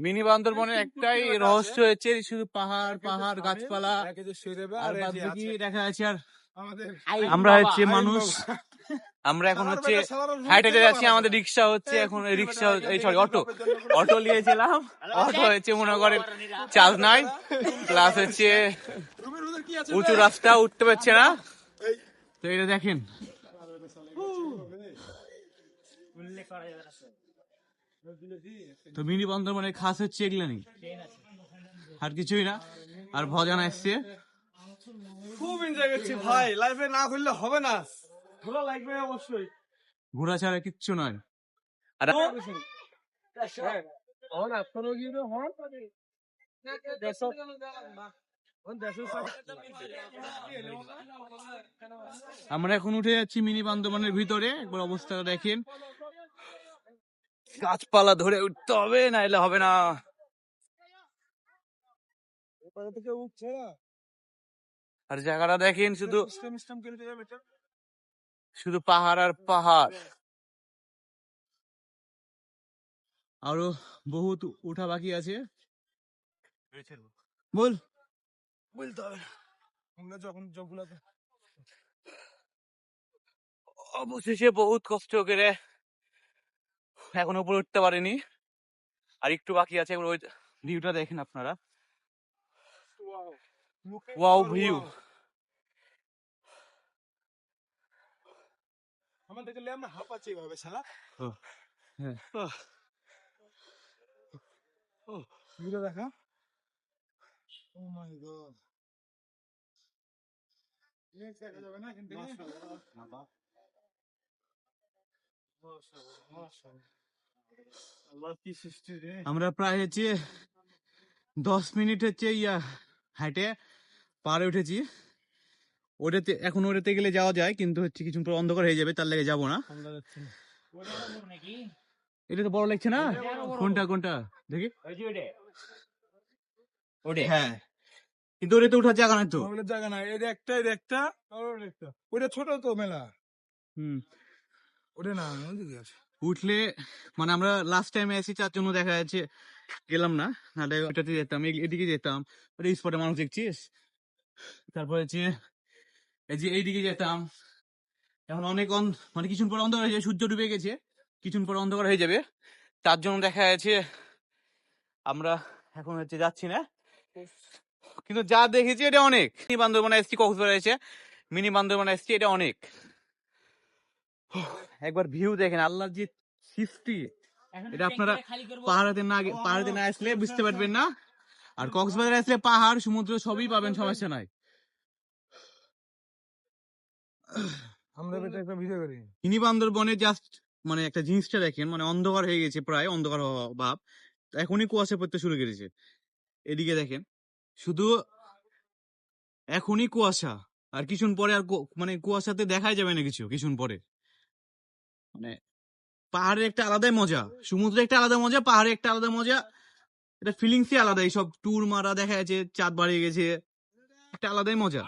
Mini বান্দরবনের একটাই রহস্য হচ্ছে শুধু পাহাড় পাহাড় গাছপালা আর বাদ বাকি দেখা যাচ্ছে। আর আমরা হচ্ছে মানুষ, আমরা এখন হচ্ছে হাইটে যাচ্ছি। আমাদের রিক্সা হচ্ছে এখন রিক্সা, এই সরি অটো নিয়েছিলাম। অটো হচ্ছে মনে করেন চার্জ নাই, প্লাস হচ্ছে উঁচু রাস্তা উঠতে পারছে না। তো এটা দেখেন, তো মিনি বান্দরবনের খাস হচ্ছে এগুলানি, আর কিছুই না। আর ভজানা এসছে, খুব এনজয় করছি ভাই, লাইফে না ঘুরলে হবে না, ঘোরা লাগবে অবশ্যই, ঘোরা ছাড়া কিচ্ছু নয়। আর আমরা এখন উঠে যাচ্ছি মিনি বান্দরবনের ভিতরে। একবার অবস্থাটা দেখেন, গাছপালা ধরে উঠতে হবে, না এলে হবে না। আর জায়গাটা দেখেন, শুধু পাহাড় আর পাহাড়। আরো বহুত উঠা বাকি আছে, বলতে হবে। অবশেষে বহুত কষ্ট করে এখন উপরে উঠতে পারিনি, আর একটু বাকি আছে। ওই ভিউটা দেখেন আপনারা, ওয়াও ভিউ। আমার দেখলে আমরা হাঁপাচ্ছি ভাবে শালা। ভিডিও দেখা। ও মাই গড, দেখা যাবে না কিন্তু। আমরা প্রায় হচ্ছে 10 মিনিট হচ্ছে হাইটে পারে উঠেছি। ওটাতে এখন ওটাতে গেলে যাওয়া যায়, কিন্তু হচ্ছে কিছু পর অন্ধকার হয়ে যাবে, তার লেগে যাবো না। এটা তো বড় লাগছে না। কোনটা কোনটা দেখি, হ্যাঁ, কিন্তু ওটাতে উঠার জায়গা নাই তো। জায়গা নাই, এটা একটা ওইটা ছোট তো মেলা। ওটা না উঠলে মানে আমরা লাস্ট টাইমে এসেছি, তার জন্য দেখা যাচ্ছে গেলাম না, নাহলে ওটাতে যেতাম, এদিকে যেতাম। এই স্পটে মানুষ দেখছিস, তারপরে হচ্ছে এই যে এইদিকে যেতাম। এখন অনেক মানে কিছুক্ষণ পর অন্ধকার হয়ে যাবে, সূর্য ডুবে গেছে, কিছুক্ষণ পর অন্ধকার হয়ে যাবে, তার জন্য দেখা যাচ্ছে আমরা এখন হচ্ছে যাচ্ছি না। কিন্তু যা দেখেছি এটা অনেক। মিনি বান্দরবনে এসছি, কক্সবাজার এসে মিনি বান্দরবনে এসছি, এটা অনেক। একবার ভিউ দেখেন, আল্লাহর যে সৃষ্টি, এটা আপনারা পাহাড়েতে না আসলে বুঝতে পারবেন না। আর কক্সবাজারে আসলে পাহাড় সমুদ্র সবই পাবেন, সমস্যা নাই। মিনি বান্দরবনে জাস্ট মানে একটা জিনিসটা দেখেন, মানে অন্ধকার হয়ে গেছে, প্রায় অন্ধকার ভাব, এখনই কুয়াশা পড়তে শুরু করেছে। এদিকে দেখেন, শুধু এখনই কুয়াশা, আর কিছুক্ষণ পরে আর মানে কুয়াশাতে দেখাই যাবে না কিছু, কিছুক্ষণ পরে। মানে পাহাড়ের একটা আলাদাই মজা, সমুদ্রে একটা আলাদা মজা, পাহাড়ে একটা আলাদা মজা, এটা ফিলিংসই আলাদা। এইসব ট্যুর মারা দেখা যাচ্ছে, চাঁদ বাড়িয়ে গেছে, একটা আলাদাই মজা।